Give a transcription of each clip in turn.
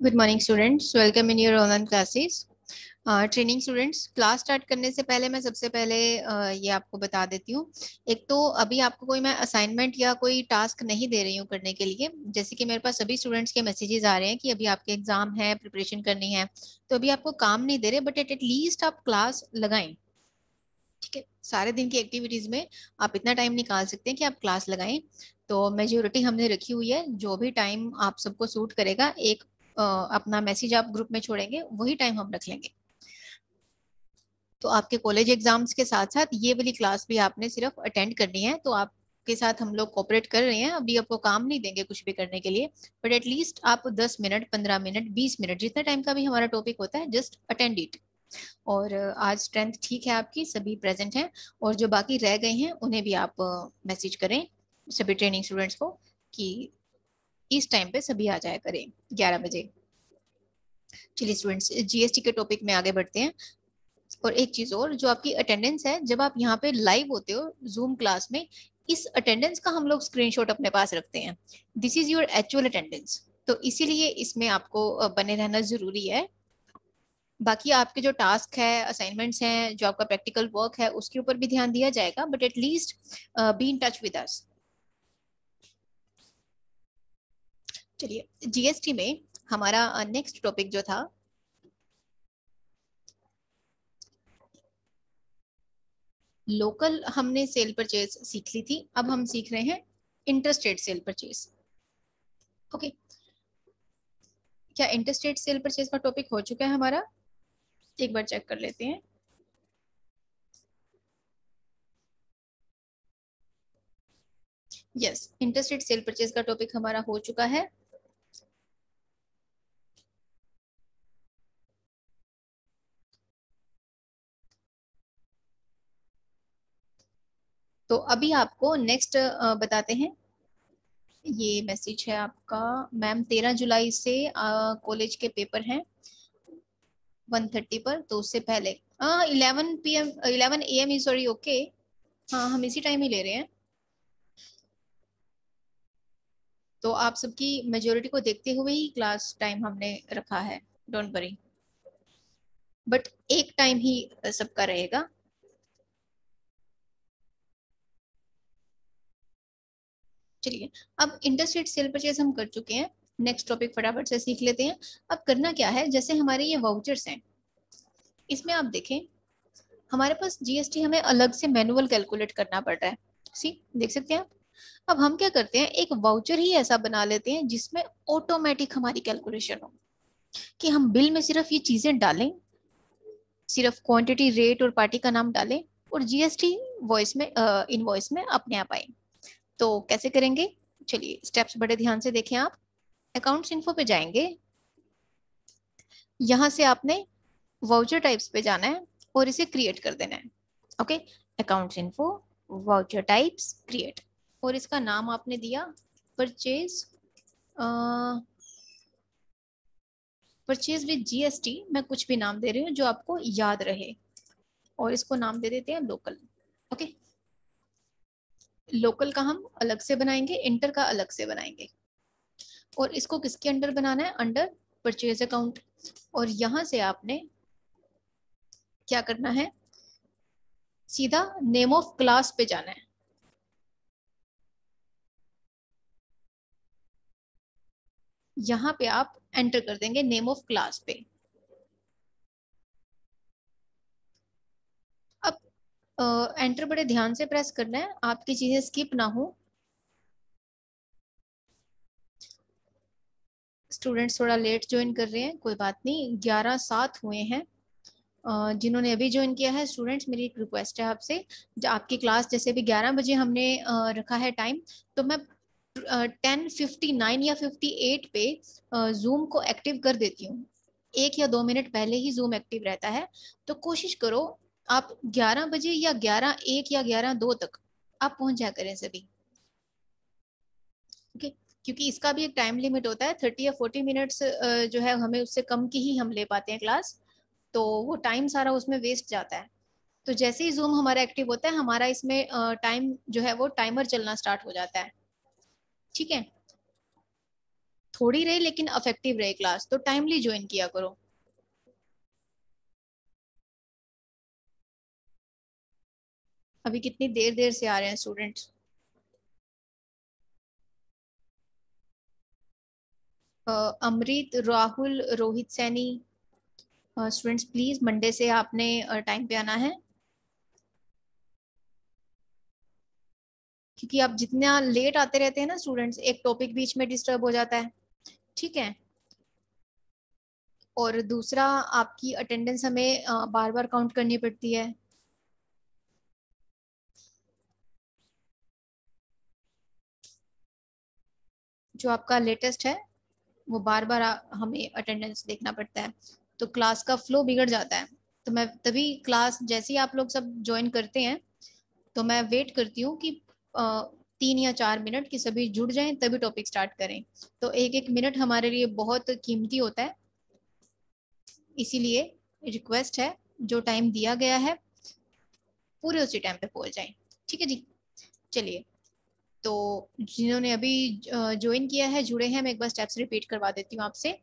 Good morning students, welcome in your online classes. Training students, class start करने से पहले मैं सबसे पहले ये आपको बता देती हूँ। एक तो अभी आपको कोई मैं असाइनमेंट या कोई टास्क नहीं दे रही हूँ करने के लिए। जैसे कि मेरे पास सभी स्टूडेंट्स के मैसेजेस आ रहे हैं कि अभी आपके एग्जाम है, प्रिपरेशन करनी है, तो अभी आपको काम नहीं दे रहे, बट एट लीस्ट आप क्लास लगाएं। ठीक है, सारे दिन की एक्टिविटीज में आप इतना टाइम निकाल सकते हैं कि आप क्लास लगाएं। तो मेजोरिटी हमने रखी हुई है, जो भी टाइम आप सबको सूट करेगा, एक अपना मैसेज आप ग्रुप में छोड़ेंगे, वही टाइम हम रख लेंगे। तो आपके कॉलेज एग्जाम्स के साथ साथ ये वाली क्लास भी आपने सिर्फ अटेंड करनी है। तो आपके साथ हम लोग कोऑपरेट कर रहे हैं, अभी आपको काम नहीं देंगे कुछ भी करने के लिए, बट एटलीस्ट आप 10 मिनट, 15 मिनट, 20 मिनट, जितना टाइम का भी हमारा टॉपिक होता है, जस्ट अटेंड इट। और आज स्ट्रेंथ ठीक है, आपकी सभी प्रेजेंट हैं। और जो बाकी रह गए हैं उन्हें भी आप मैसेज करें, सभी ट्रेनिंग स्टूडेंट्स को, कि इस टाइम पे सभी आ जाया करें 11 बजे। चलिए स्टूडेंट्स, जीएसटी के टॉपिक में आगे बढ़ते हैं। और एक चीज और, जो आपकी अटेंडेंस है, जब आप यहाँ पे लाइव होते हो जूम क्लास में, इस अटेंडेंस का हम लोग स्क्रीनशॉट अपने पास रखते हैं। This is your actual attendance, तो इसीलिए इसमें आपको बने रहना जरूरी है। बाकी आपके जो टास्क है, असाइनमेंट्स हैं, जो आपका प्रैक्टिकल वर्क है, उसके ऊपर भी ध्यान दिया जाएगा, but at least be in touch with us. चलिए, जीएसटी में हमारा नेक्स्ट टॉपिक जो था, लोकल हमने सेल परचेज सीख ली थी, अब हम सीख रहे हैं इंटरस्टेट सेल परचेज। ओके, क्या इंटरस्टेट सेल परचेज का टॉपिक हो चुका है हमारा? एक बार चेक कर लेते हैं। यस, इंटरस्टेट सेल परचेज का टॉपिक हमारा हो चुका है। तो अभी आपको नेक्स्ट बताते हैं। ये मैसेज है आपका, मैम 13 जुलाई से कॉलेज के पेपर हैं 1:30 पर, तो उससे पहले 11 PM, 11 AM, सॉरी, ओके। हाँ, हम इसी टाइम ही ले रहे हैं। तो आप सबकी मेजोरिटी को देखते हुए ही क्लास टाइम हमने रखा है, डोंट वरी। बट एक टाइम ही सबका रहेगा। चलिए, अब इंटरस्टेट सेल परचेज हम कर चुके हैं, नेक्स्ट टॉपिक फटाफट से सीख लेते हैं। अब करना क्या है, जैसे हमारे ये वाउचर्स हैं, इसमें आप देखें, हमारे पास जीएसटी हमें अलग से मैनुअल कैलकुलेट करना पड़ रहा है। सी, देख सकते हैं आप। अब हम क्या करते हैं, एक वाउचर ही ऐसा बना लेते हैं जिसमें ऑटोमेटिक हमारी कैलकुलेशन हो, कि हम बिल में सिर्फ ये चीजें डालें, सिर्फ क्वांटिटी, रेट और पार्टी का नाम डालें, और जीएसटी वॉइस में, इनवॉइस में अपने आप आए। तो कैसे करेंगे? चलिए, स्टेप्स बड़े ध्यान से देखें आप। अकाउंट्स इन्फो पे जाएंगे, यहां से आपने वाउचर टाइप्स पे जाना है और इसे क्रिएट कर देना है। Okay, accounts info, voucher types, create, और इसका नाम आपने दिया परचेज, परचेज विद जीएसटी। मैं कुछ भी नाम दे रही हूँ जो आपको याद रहे, और इसको नाम दे देते हैं लोकल। ओके, लोकल का हम अलग से बनाएंगे, इंटर का अलग से बनाएंगे। और इसको किसके अंडर बनाना है? Under purchase account. और यहां से आपने क्या करना है, सीधा नेम ऑफ क्लास पे जाना है। यहाँ पे आप एंटर कर देंगे नेम ऑफ क्लास पे। अब एंटर बड़े ध्यान से प्रेस करना है, आपकी चीजें स्किप ना हो। स्टूडेंट्स थोड़ा लेट ज्वाइन कर रहे हैं, कोई बात नहीं, 11:07 हुए हैं। जिन्होंने अभी ज्वाइन किया है स्टूडेंट्स, मेरी एक रिक्वेस्ट है आपसे, जो आपकी क्लास जैसे भी 11 बजे हमने रखा है टाइम, तो मैं 10:59 या 58 पे जूम को एक्टिव कर देती हूँ। 1 या 2 मिनट पहले ही जूम एक्टिव रहता है। तो कोशिश करो आप 11 बजे या 11:01 या 11:02 तक आप पहुंच जाया करें सभी। ओके, क्योंकि इसका भी एक टाइम लिमिट होता है, 30 या 40 मिनट्स जो है, हमें उससे कम की ही हम ले पाते हैं क्लास। तो वो टाइम सारा उसमें वेस्ट जाता है। तो जैसे ही जूम हमारा एक्टिव होता है, हमारा इसमें टाइम जो है वो टाइमर चलना स्टार्ट हो जाता है। ठीक है, थोड़ी रहे लेकिन अफेक्टिव रहे क्लास, तो टाइमली ज्वाइन किया करो। अभी कितनी देर देर से आ रहे हैं students. Amrit, Rahul, Rohit Saini, students please Monday से आपने टाइम पे आना है, क्योंकि आप जितना लेट आते रहते हैं ना स्टूडेंट्स, एक टॉपिक बीच में डिस्टर्ब हो जाता है। ठीक है। और दूसरा, आपकी अटेंडेंस हमें बार बार काउंट करनी पड़ती है। जो आपका लेटेस्ट है वो बार बार हमें अटेंडेंस देखना पड़ता है, तो क्लास का फ्लो बिगड़ जाता है। तो मैं तभी क्लास जैसे ही आप लोग सब ज्वाइन करते हैं, तो मैं वेट करती हूँ कि 3 या 4 मिनट की सभी जुड़ जाएं तभी टॉपिक स्टार्ट करें। तो एक एक मिनट हमारे लिए बहुत कीमती होता है, इसीलिए रिक्वेस्ट है, जो टाइम दिया गया है पूरे उसी टाइम पे पहुंच जाएं। ठीक है जी। चलिए, तो जिन्होंने अभी ज्वाइन किया है, जुड़े हैं, मैं एक बार स्टेप्स रिपीट करवा देती हूँ आपसे।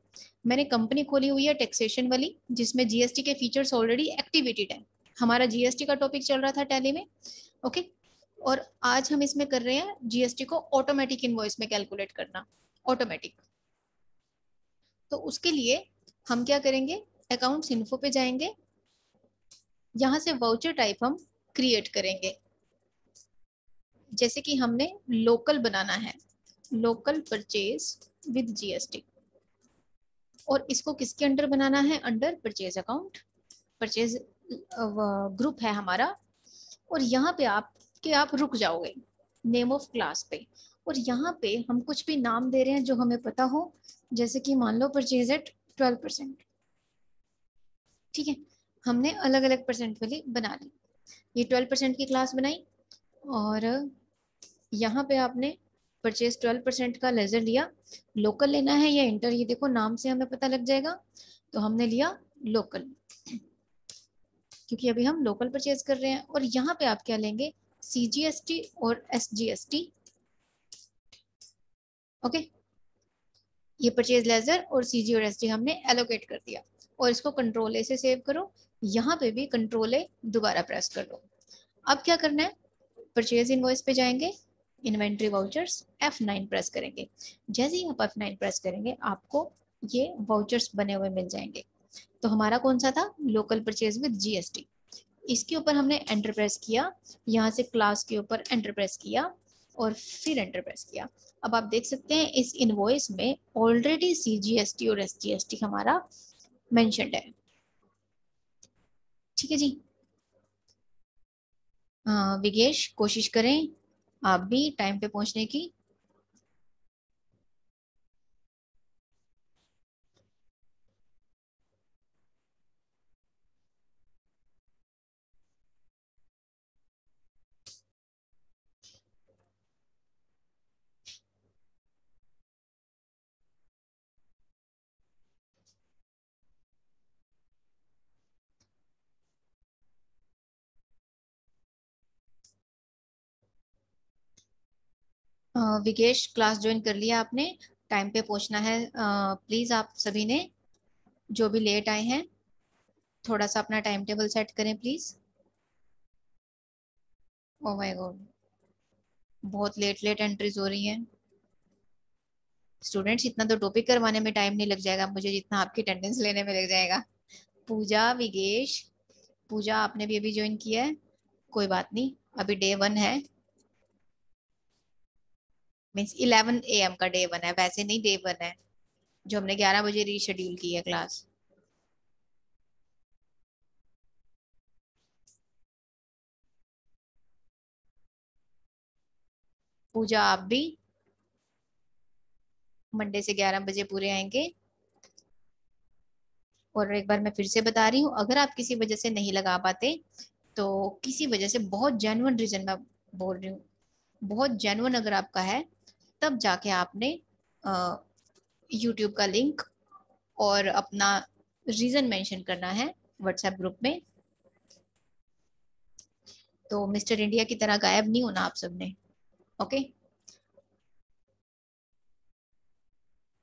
मैंने कंपनी खोली हुई है टैक्सेशन वाली, जिसमें जीएसटी के फीचर्स ऑलरेडी एक्टिवेटेड है। हमारा जीएसटी का टॉपिक चल रहा था टैली में। ओके। और आज हम इसमें कर रहे हैं जीएसटी को ऑटोमेटिक इनवॉइस में कैलकुलेट करना, ऑटोमेटिक। तो उसके लिए हम क्या करेंगे, अकाउंट्स इन्फो पे जाएंगे, यहाँ से वाउचर टाइप हम क्रिएट करेंगे। जैसे कि हमने लोकल बनाना है, लोकल परचेज विद जीएसटी, और इसको किसके अंडर बनाना है, under purchase account. Purchase group है हमारा। और यहाँ पे आप रुक जाओगे नेम ऑफ क्लास पे, और यहाँ पे हम कुछ भी नाम दे रहे हैं जो हमें पता हो, जैसे कि मान लो परचेज एट 12%। ठीक है। हमने अलग अलग परसेंट वाली बना ली, ये 12% की क्लास बनाई। और यहाँ पे आपने परचेज 12% का लेजर लिया। लोकल लेना है या इंटर, ये देखो नाम से हमें पता लग जाएगा। तो हमने लिया लोकल, क्योंकि अभी हम लोकल परचेज कर रहे हैं। और यहाँ पे आप क्या लेंगे, सीजीएसटी और एसजीएसटी। ओके। ये परचेज लेजर और सीजी और एसजी हमने एलोकेट कर दिया, और इसको कंट्रोल ए से सेव करो। यहाँ पे भी कंट्रोल ए दोबारा प्रेस कर दो। अब क्या करना है, परचेज इनवॉइस पे जाएंगे, इन्वेंट्री वाउचर्स F9 प्रेस करेंगे। जैसे ही आप F9 प्रेस करेंगे, आपको ये वाउचर्स बने हुए मिल जाएंगे। तो हमारा कौन सा था, लोकल परचेज विद जीएसटी। इसके ऊपर हमने एंटर प्रेस किया, यहाँ से क्लास के ऊपर एंटर प्रेस किया, और फिर एंटर प्रेस किया। अब आप देख सकते हैं इस इनवॉइस में ऑलरेडी सीजीएसटी और एसजीएसटी हमारा मेंशन्ड है। ठीक है जी। विकेश, कोशिश करें आप भी टाइम पे पहुंचने की। विकेश, क्लास ज्वाइन कर लिया आपने, टाइम पे पहुंचना है। प्लीज आप सभी ने, जो भी लेट आए हैं, थोड़ा सा अपना टाइम टेबल सेट करें प्लीज। ओ माय गॉड, बहुत लेट लेट एंट्रीज हो रही हैं। स्टूडेंट्स, इतना तो टॉपिक करवाने में टाइम नहीं लग जाएगा मुझे जितना आपकी अटेंडेंस लेने में लग जाएगा। पूजा, विकेश, पूजा आपने भी अभी ज्वाइन किया है, कोई बात नहीं, अभी डे 1 है। मीन्स 11 AM का डे 1 है, वैसे नहीं डे 1 है, जो हमने 11 बजे रीशेड्यूल की है क्लास। पूजा आप भी मंडे से 11 बजे पूरे आएंगे। और एक बार मैं फिर से बता रही हूँ, अगर आप किसी वजह से नहीं लगा पाते, तो किसी वजह से, बहुत जेन्युइन रीजन मैं बोल रही हूँ, बहुत जेन्युइन अगर आपका है, तब जाके आपने यूट्यूब का लिंक और अपना रीजन मेंशन करना है व्हाट्सएप ग्रुप में। तो मिस्टर इंडिया की तरह गायब नहीं होना आप सबने। ओके।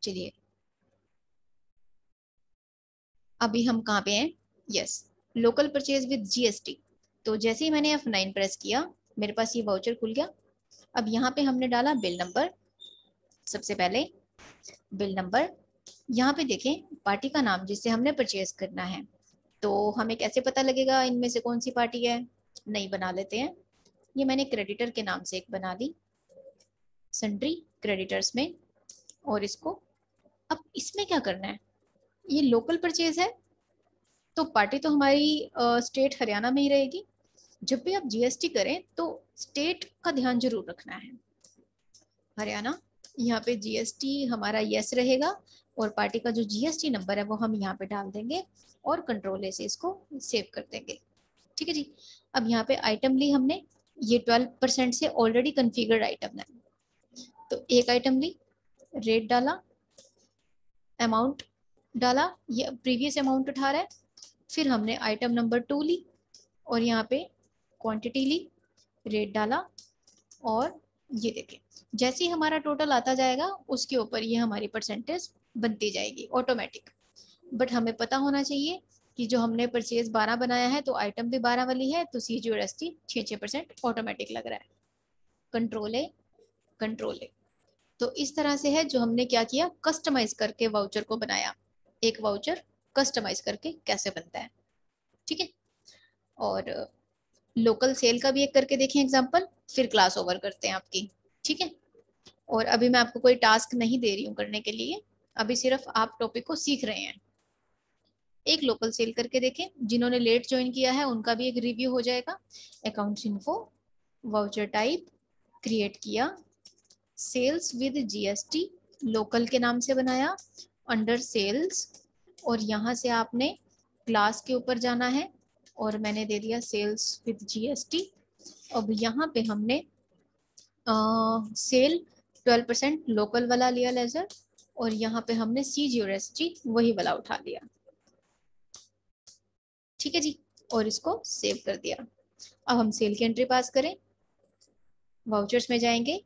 चलिए अभी हम कहाँ पे हैं, yes, local purchase with GST. तो जैसे ही मैंने F9 प्रेस किया मेरे पास ये वाउचर खुल गया। अब यहाँ पे हमने डाला बिल नंबर, सबसे पहले बिल नंबर। यहाँ पे देखें पार्टी का नाम जिससे हमने परचेज करना है, तो हमें कैसे पता लगेगा इनमें से कौन सी पार्टी है। नहीं, बना लेते हैं। ये मैंने क्रेडिटर के नाम से एक बना दी, सन्ड्री क्रेडिटर्स में। और इसको अब इसमें क्या करना है, ये लोकल परचेज है तो पार्टी तो हमारी स्टेट हरियाणा में ही रहेगी। जब भी आप जीएसटी करें तो स्टेट का ध्यान जरूर रखना है, हरियाणा। यहाँ पे जीएसटी हमारा यस रहेगा और पार्टी का जो जीएसटी नंबर है वो हम यहाँ पे डाल देंगे और कंट्रोल ए से इसको सेव कर देंगे। ठीक है जी। अब यहाँ पे आइटम ली हमने, ये 12% से ऑलरेडी कन्फिगर्ड आइटम है, तो एक आइटम ली, रेट डाला, अमाउंट डाला, ये प्रीवियस अमाउंट उठा रहा है। फिर हमने आइटम नंबर 2 ली और यहाँ पे क्वांटिटी ली, रेट डाला और ये देखें जैसे ही हमारा टोटल आता जाएगा उसके ऊपर ये हमारी परसेंटेज बनती जाएगी ऑटोमेटिक। बट हमें पता होना चाहिए कि जो हमने परचेज 12 बनाया है तो आइटम भी 12 वाली है, तो CG और ST 6% ऑटोमेटिक लग रहा है। कंट्रोल ए। तो इस तरह से है जो हमने क्या किया, कस्टमाइज करके वाउचर को बनाया। एक वाउचर कस्टमाइज करके कैसे बनता है, ठीक है। और लोकल सेल का भी एक करके देखें एग्जांपल, फिर क्लास ओवर करते हैं आपकी, ठीक है। और अभी मैं आपको कोई टास्क नहीं दे रही हूँ करने के लिए, अभी सिर्फ आप टॉपिक को सीख रहे हैं। एक लोकल सेल करके देखें, जिन्होंने लेट ज्वाइन किया है उनका भी एक रिव्यू हो जाएगा। Accounts info, voucher type create किया, सेल्स विद जीएसटी लोकल के नाम से बनाया, अंडर सेल्स, और यहाँ से आपने क्लास के ऊपर जाना है और मैंने दे दिया सेल्स विद जीएसटी। अब यहाँ पे हमने सेल 12% लोकल वाला लिया लेजर, और यहाँ पे हमने CG और SG वही वाला उठा लिया, ठीक है जी। और इसको सेव कर दिया। अब हम सेल की एंट्री पास करें, वाउचर्स में जाएंगे,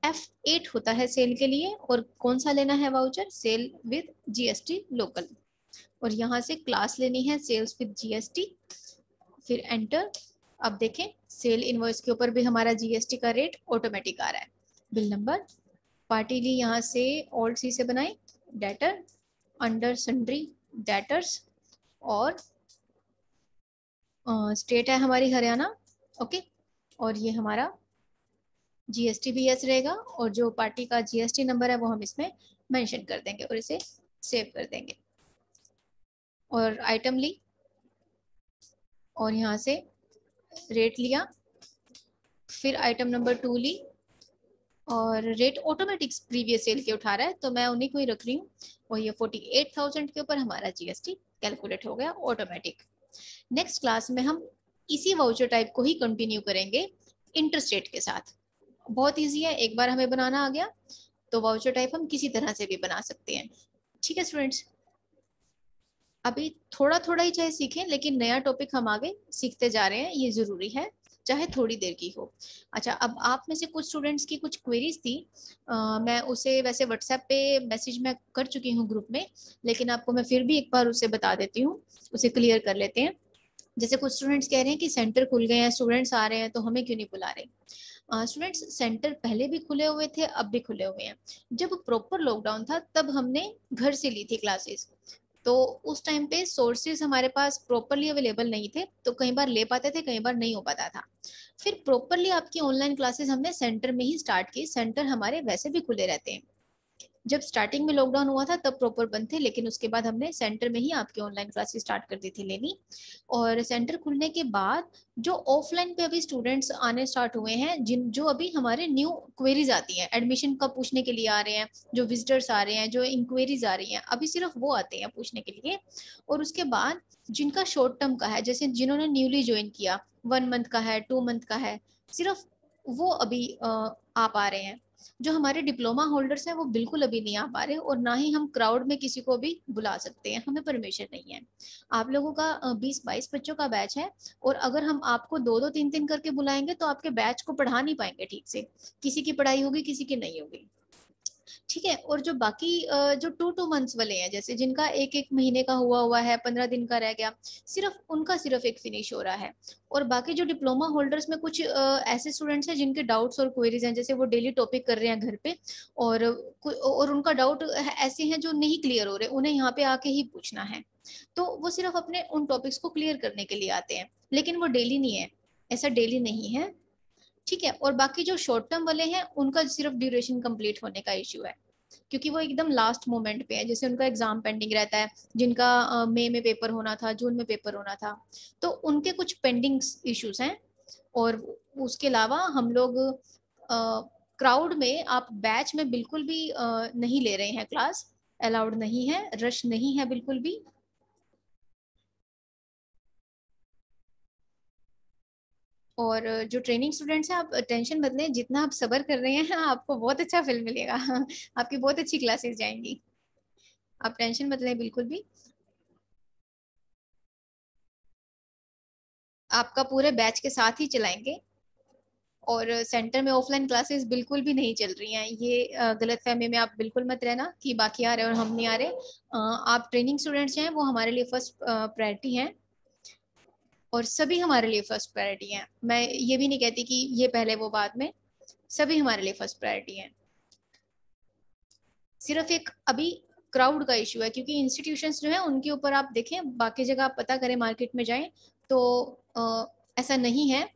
F8 होता है सेल के लिए, और कौन सा लेना है voucher, sale with GST local, और यहाँ से क्लास लेनी है सेल्स विद जीएसटी, फिर एंटर। अब देखें सेल इनवॉइस के ऊपर भी हमारा जीएसटी का रेट ऑटोमेटिक आ रहा है। बिल नंबर, पार्टी ली यहाँ से ऑल्ट सी से बनाए, डेटर, अंडर सन्ड्री डेटर्स, और स्टेट है हमारी हरियाणा, ओके। और ये हमारा जीएसटी भी यस रहेगा, और जो पार्टी का जीएसटी नंबर है वो हम इसमें मेंशन कर देंगे और इसे सेव कर देंगे। और आइटम ली और यहाँ से रेट लिया, फिर आइटम नंबर 2 ली और रेट ऑटोमेटिक प्रीवियस सेल के उठा रहा है तो मैं उन्हीं को ही रख रही हूँ, और ये 48,000 के ऊपर हमारा जीएसटी कैलकुलेट हो गया ऑटोमेटिक। नेक्स्ट क्लास में हम इसी वाउचर टाइप को ही कंटिन्यू करेंगे इंटरस्टेट के साथ। बहुत इजी है, एक बार हमें बनाना आ गया तो वाउचर टाइप हम किसी तरह से भी बना सकते हैं, ठीक है स्टूडेंट्स। अभी थोड़ा थोड़ा ही चाहे सीखें, लेकिन नया टॉपिक हम आगे सीखते जा रहे हैं, ये जरूरी है चाहे थोड़ी देर की हो। अच्छा, अब आप में से कुछ स्टूडेंट्स की कुछ क्वेरीज थी, मैं उसे वैसे व्हाट्सएप पे मैसेज में कर चुकी हूँ ग्रुप में, लेकिन आपको मैं फिर भी एक बार उसे बता देती हूँ, उसे क्लियर कर लेते हैं। जैसे कुछ स्टूडेंट्स कह रहे हैं कि सेंटर खुल गए हैं, स्टूडेंट्स आ रहे हैं तो हमें क्यों नहीं बुला रहे। स्टूडेंट्स सेंटर पहले भी खुले हुए थे, अब भी खुले हुए हैं। जब प्रॉपर लॉकडाउन था तब हमने घर से ली थी क्लासेस, तो उस टाइम पे सोर्सेज हमारे पास प्रॉपरली अवेलेबल नहीं थे, तो कई बार ले पाते थे, कई बार नहीं हो पाता था। फिर प्रॉपरली आपकी ऑनलाइन क्लासेस हमने सेंटर में ही स्टार्ट की। सेंटर हमारे वैसे भी खुले रहते हैं, जब स्टार्टिंग में लॉकडाउन हुआ था तब प्रॉपर बंद थे, लेकिन उसके बाद हमने सेंटर में ही आपकी ऑनलाइन क्लासेस स्टार्ट कर दी थी लेनी। और सेंटर खुलने के बाद जो ऑफलाइन पे अभी स्टूडेंट्स आने स्टार्ट हुए हैं, जिन जो अभी हमारे न्यू क्वेरीज आती हैं, एडमिशन का पूछने के लिए आ रहे हैं, जो विजिटर्स आ रहे हैं, जो इंक्वायरीज आ रही हैं, अभी सिर्फ वो आते हैं पूछने के लिए। और उसके बाद जिनका शॉर्ट टर्म का है, जैसे जिन्होंने न्यूली ज्वाइन किया, 1 मंथ का है, 2 मंथ का है, सिर्फ वो अभी आ पा रहे हैं। जो हमारे डिप्लोमा होल्डर्स हैं वो बिल्कुल अभी नहीं आ पा रहे, और ना ही हम क्राउड में किसी को भी बुला सकते हैं, हमें परमिशन नहीं है। आप लोगों का 20-22 बच्चों का बैच है, और अगर हम आपको 2-2 3-3 करके बुलाएंगे तो आपके बैच को पढ़ा नहीं पाएंगे ठीक से, किसी की पढ़ाई होगी किसी की नहीं होगी, ठीक है। और जो बाकी जो 2 2 मंथ्स वाले हैं, जैसे जिनका एक एक महीने का हुआ हुआ है, 15 दिन का रह गया, सिर्फ उनका सिर्फ एक फिनिश हो रहा है। और बाकी जो डिप्लोमा होल्डर्स में कुछ ऐसे स्टूडेंट्स हैं जिनके डाउट्स और क्वेरीज हैं, जैसे वो डेली टॉपिक कर रहे हैं घर पे, और उनका डाउट ऐसे हैं जो नहीं क्लियर हो रहे, उन्हें यहाँ पे आके ही पूछना है। तो वो सिर्फ अपने उन टॉपिक्स को क्लियर करने के लिए आते हैं, लेकिन वो डेली नहीं है, ऐसा डेली नहीं है। ठीक है। और बाकी जो शॉर्ट टर्म वाले हैं उनका सिर्फ ड्यूरेशन कंप्लीट होने का इश्यू है, क्योंकि वो एकदम लास्ट मोमेंट पे है, जैसे उनका एग्जाम पेंडिंग रहता है, जिनका मई में पेपर होना था, जून में पेपर होना था, तो उनके कुछ पेंडिंग इश्यूज हैं। और उसके अलावा हम लोग क्राउड में, आप बैच में बिल्कुल भी नहीं ले रहे हैं क्लास, अलाउड नहीं है, रश नहीं है बिल्कुल भी। और जो ट्रेनिंग स्टूडेंट्स हैं, आप टेंशन मत लें, जितना आप सब्र कर रहे हैं आपको बहुत अच्छा फल मिलेगा। आपकी बहुत अच्छी क्लासेस जाएंगी, आप टेंशन मत लें बिल्कुल भी। आपका पूरे बैच के साथ ही चलाएंगे। और सेंटर में ऑफलाइन क्लासेस बिल्कुल भी नहीं चल रही हैं, ये गलत फहमी में आप बिल्कुल मत रहना कि बाकी आ रहे हैं और हम नहीं आ रहे। आप ट्रेनिंग स्टूडेंट्स हैं, वो हमारे लिए फर्स्ट प्रायोरिटी हैं, और सभी हमारे लिए फर्स्ट प्रायोरिटी हैं। मैं ये भी नहीं कहती कि ये पहले वो बाद में, सभी हमारे लिए फर्स्ट प्रायोरिटी हैं। सिर्फ एक अभी क्राउड का इशू है, क्योंकि इंस्टीट्यूशंस जो है उनके ऊपर आप देखें, बाकी जगह आप पता करें, मार्केट में जाएं तो ऐसा नहीं है।